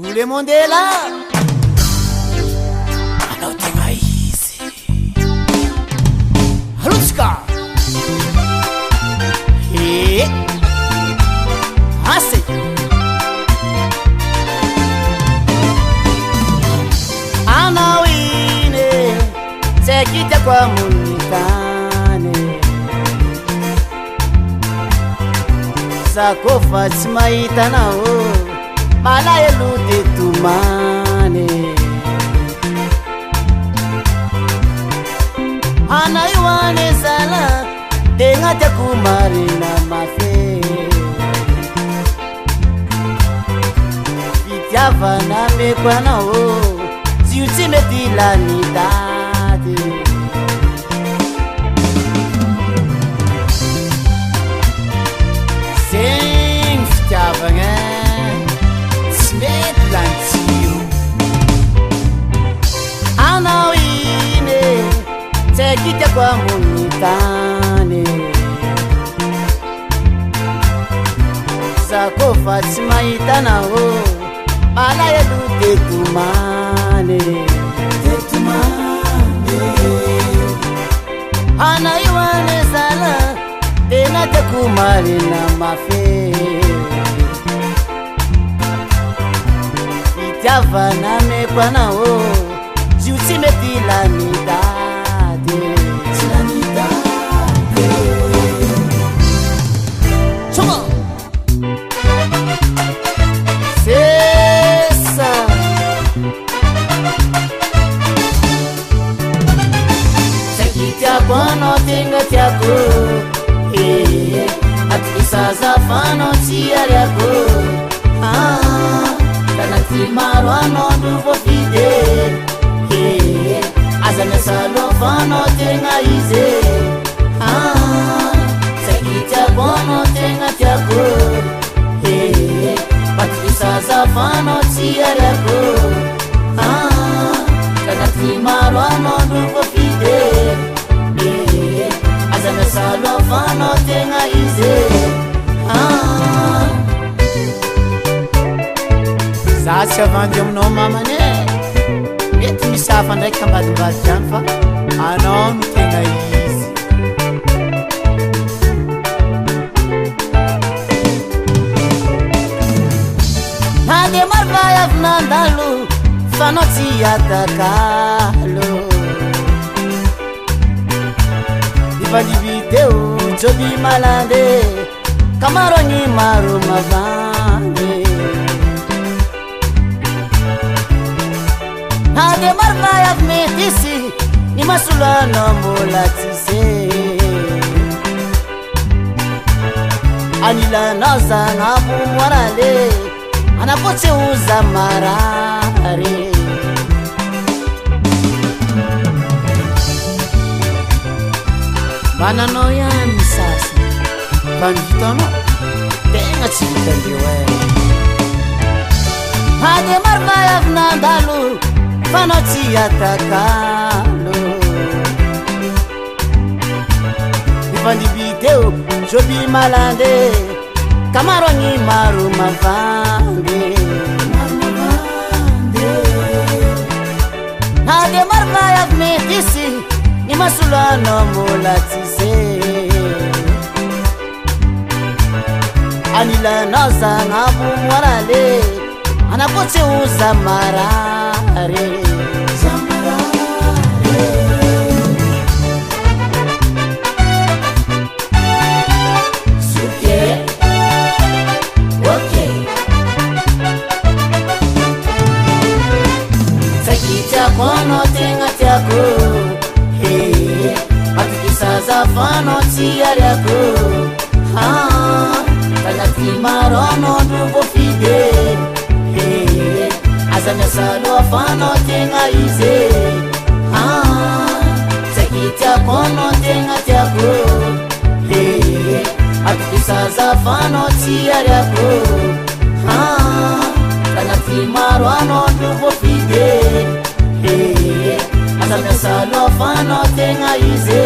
Tous les mondes est là. Alors t'es ici. Haluska. Et assez. Anawine, c'est qui t'a quoi montane. Sakofa tsmaitana o. Mala elude tumane Ana iwane sala Denga te kumari na mafe Fitiava na mekwana o Ziuti metila ni dade Sing fitiava nga Anawine, c'est qui t'a quoi montane. Sakofa tsmaitana o, mala elude tumane. Ana iwane sala, dena te kumari na mafe. Java na mekwana o Juti metila ni dade Tila ni dade Choma C'est ça C'est qui t'a bono tenga tiako Atisa zafano tiariako Kanati marwano duvo fide Azame salofano tenga ize Sekita bono tenga tiako Patrisa zafano tiarako Kanati marwano duvo fide Azame salofano tenga ize Zatsy avandy aminao mamane Mety misy hafa ndraiky ambadimbadiky any fa anao no tegna izy Na de marvay avy nandalo fa anao tsy atakalo Ivaliviteo joby malande Kamarogny maro mavandy Ade marvay avy mety isy Ny masolana mbola tsise Anilanao zagnabo moarale Anakotsy oza marare Bananao ihany misasa Fa ny vitanao Tegna tsy vitandreo Ade marvay avy nandalo Fanao tsy atakalo Ifandibiteo joby malande Kamarogny maro mavandy Ade marvay avy mety isy Ny masolana mbola tsise Anilanao zagnabo moarale Anakotsy oza marare Suke Ok Sakita kono tenga tiako Atukisa zafano tiariako Kanati marono duvo fide Azame salofano tenga ize Sekitia kono tenga tiako Atukisa zafano tiariako Kanati marwano duvo fide Azame salofano tenga ize